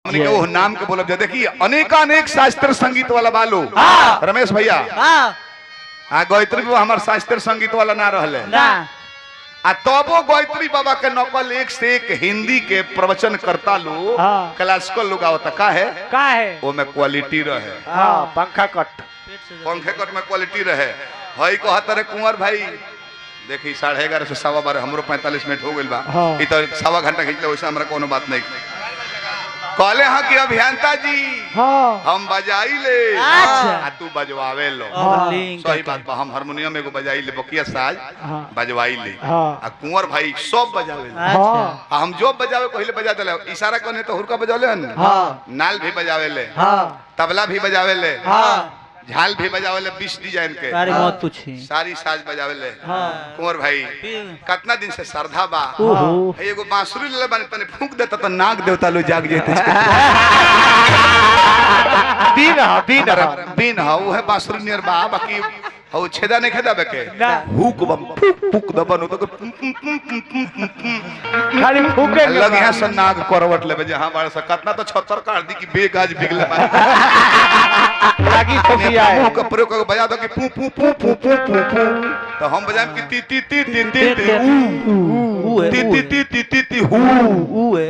हमने के वो नाम के बोलब जा देखिए अनेकानेक शास्त्रीय संगीत वाला बालू रमेश भैया गायत्री बाबा हमार शास्त्रीय संगीत वाला ना रहले आ तबो गायत्री बाबा के नकल एक से एक हिंदी के प्रवचन करता लो क्लासिकल लोग आवता का है वो में क्वालिटी रहे पंखा कट में क्वालिटी रहे भाई को हतरे कुंवर भाई देखी 11:30 से 12:15 हमरो 45 मिनट हो गइल बा ई तो 1.25 घंटा खींचले वैसे हमरा कोनो बात नहीं कहले हां कि अभियंता जी हम बजाई ले आ तू बजवावे लो सही बात बा हम हारमोनियम एगो बजाई ले बकिया साज बजवाई ले आ कुंवर भाई सब बजावे ले हम जो बजावे पहले बजा देले इशारा करने तो हुरका बजाले हन नाल भी बजावे ले तबला भी बजावे ले झाल भी बजावे ले 20 डिजाइन के अरे मत पूछी सारी साज बजावे ले कुंवर भाई कितना दिन से श्रद्धा बा एगो बांसुरी ले बानी तने फूंक देता तो नाग देवता लो जाग जेते बीन हा वो है बांसुरी नियर बा बाकी हो छेदा नहीं खेदा बेके हुक बम फूक दबन तो खाली फूके लगे है सन नाग करवट लेबे जहां बाड़ से कितना तो 76 काट दी कि बेगाज बिगले लागी फसिया है मुंह का प्रयोग करके बजा दो कि पू पू पू पू पू पू तो हम बजाएं कि ती ती ती ती ती ती ती ती ती ती ती हु है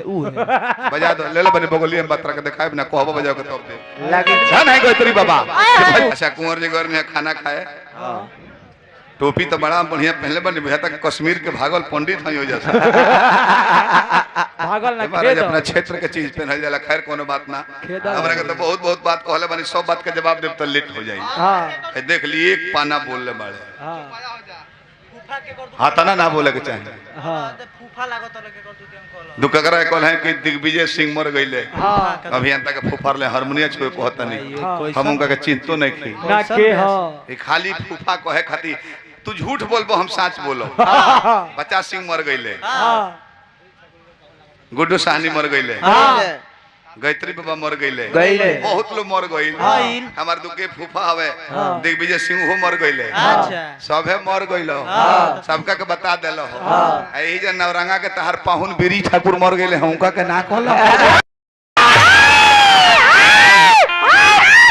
बजा दो ले ले बने बगलिए में बतरा के दिखाए ना कहबो बजाओ के तब दे लागी जान है गायत्री बाबा अच्छा कुंवर जी घर में खाना खाए टोपी तो बड़ा बढ़िया पहले बने बुझा तक कश्मीर के भागल पंडित हो जैसा भागल ना महाराज अपना क्षेत्र के चीज पहनल जाला खैर कोनो बात ना हमरा के तो बहुत बहुत बात कहले बनी सब बात के जवाब देब तो लेट हो जाई हां देख ली एक पाना बोलले बाड़े हां फूफा के कर हां तना ना बोले के चाहिए हां फूफा लागत लगे कर तू केम कहल दुककरा कहल है कि दिग्विजय सिंह मर गइले हां अभियंता के फूफार ले हारमोनियम छुए कहत नहीं हम उनका के चिंतो नहीं की ना के हां ई खाली फूफा कहे खाती तू झूठ बोलबो हम सच बोलो बच्चा सिंह मर गइले हां गुड्डू साहनी मर गइले गायत्री बाबा मर गइले बहुत लोग मर गइल हमार दुके फूफा हवे दिग्विजय सिंह हो मर गइले सबे मर गइलो सबका के बता देलो एही जे नवरंगा के तहार पाहुन बीरी ठाकुर मर गइले हमका के ना कहलो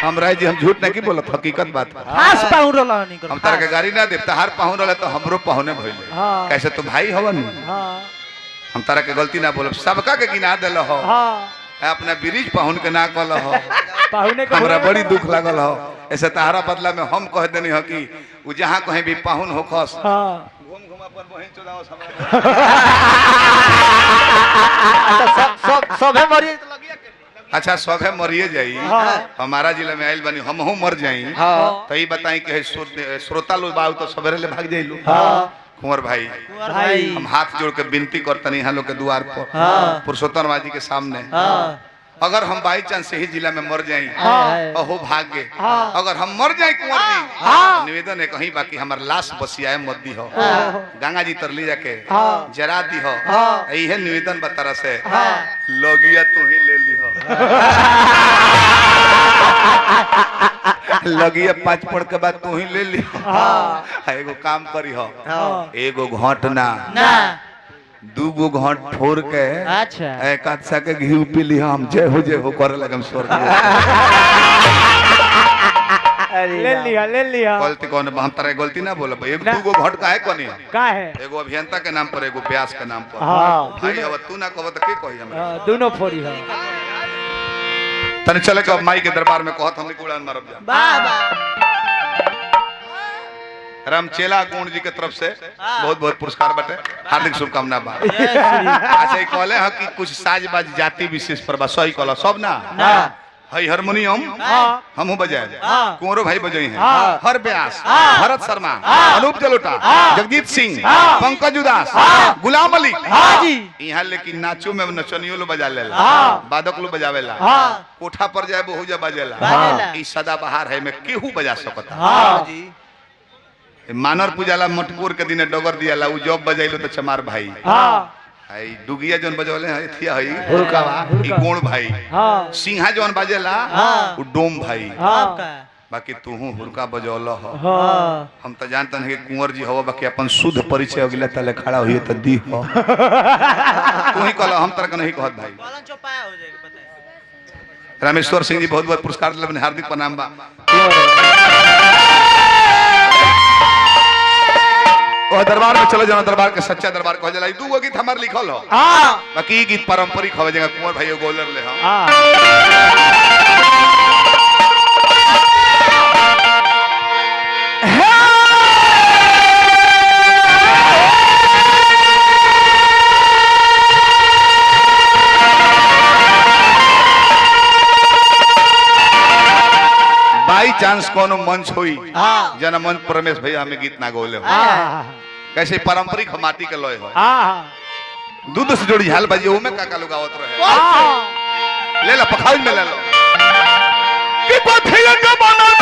हम राय जी हम झूठ नहीं बोलत हकीकत बात खास पाहुन रहला नहीं कर हम तार के गाड़ी ना दे तहार पाहुन रहले तो हमरो पाहुने भइले कैसे तो भाई हवन हम तारा के गलती ना बोलब सबका के गिना देल हो अपना ब्रिज पाहुन के ना कहल हो पाहुने के हमरा बड़ी दुख लागल हो ऐसे तहारा बदला में हम कह देनी हो कि उ जहां कहीं भी पाहुन हो खस घूम घुमा पर बहिन चलाओ सबे मरिए तो लगिया अच्छा सबे मरिए जाई हमारा जिला में आइल बनी हमहू मर जाई तो ई बताई कि श्रोता लोग बाऊ तो सबेरे ले भाग जाइलू कुंवर भाई हम हाथ जोड़ के विनती करतनी यहाँ लोग के द्वार पर पुरुषोत्तम बाजी के सामने अगर हम बाई चांस से ही जिला में मर जाए अहो भाग्य अगर हम मर जाए कुंवर जी तो निवेदन है कहीं बाकी हमार लाश बसियाए मत दी हो गंगा जी तर ले जाके जरा दी हो यही निवेदन बता से लोगिया तू ही ले ली हो लगिए 5 पड़ के बाद तू ही ले ली एगो काम करी हो एगो घटना दूगो घाट फोड़ के अच्छा एक आदसा के घी पी ली हम जय हो करे लगम स्वर्ग ले लिया गलती कौन हम तारे गलती ना बोलब एक दूगो घाट काहे कोनी का है एगो अभियंता के नाम पर एगो व्यास के नाम पर भाई अब तू ना कहब त के कही हमरा दोनों फोड़ी है तने चले के माई के दरबार में कहत हमनी कुड़ान मारब जा वाह रामचेला गुण जी के तरफ से बहुत बहुत पुरस्कार बटे हार्दिक शुभकामना बा अच्छा ये कहले है कि कुछ साजबाज जाति विशेष पर बा सही कहला सब ना हई हारमोनियम हमहू बजाए कुंवरो भाई बजाई हैं हर व्यास भरत शर्मा अनूप जलोटा जगजीत सिंह पंकज उदास गुलाम अली यहाँ लेकिन नाचो में नचनियो लो बजा लेला बादक लो बजावेला कोठा पर जाए बहु जा बजेला ई सदा बहार है में केहू बजा सकता मानर पूजाला मटकोर के दिन डगर दियाला उ जब बजाइलो तो चमार भाई आई दुगिया जोन बजौले है थिया हई हुरकावा ई गोण भाई सिंहा जोन बजेला उ डोम भाई बाकी तूहू हुरका बजौल हो हम तो जानते हैं कि कुंवर जी हो बाकी अपन शुद्ध परिचय अगला तले खड़ा हुई तो दी हो तू ही कहला हम तरह नहीं कहत भाई रामेश्वर सिंह जी बहुत बहुत पुरस्कार दिले, हार्दिक प्रणाम बा। वो दरबार में चलो जाना, दरबार के सच्चा दरबार कह जाला। दू गो गीत हमार लिखल हो, हाँ बाकी ई गीत पारंपरिक हवे जगह कुंवर भाई गोलर ले हम। हाँ बाई चांस कोनो मंच हुई हाँ। जना मंच पर रमेश भैया हमें गीत ना गोले हो, हाँ कैसे पारंपरिक हम माटी के लय हो, हाँ दूध से जोड़ी हाल बाजी ओमे काका लोग आवत रहे। हाँ ले ला पखाल में ले लो कि पथिया के बनल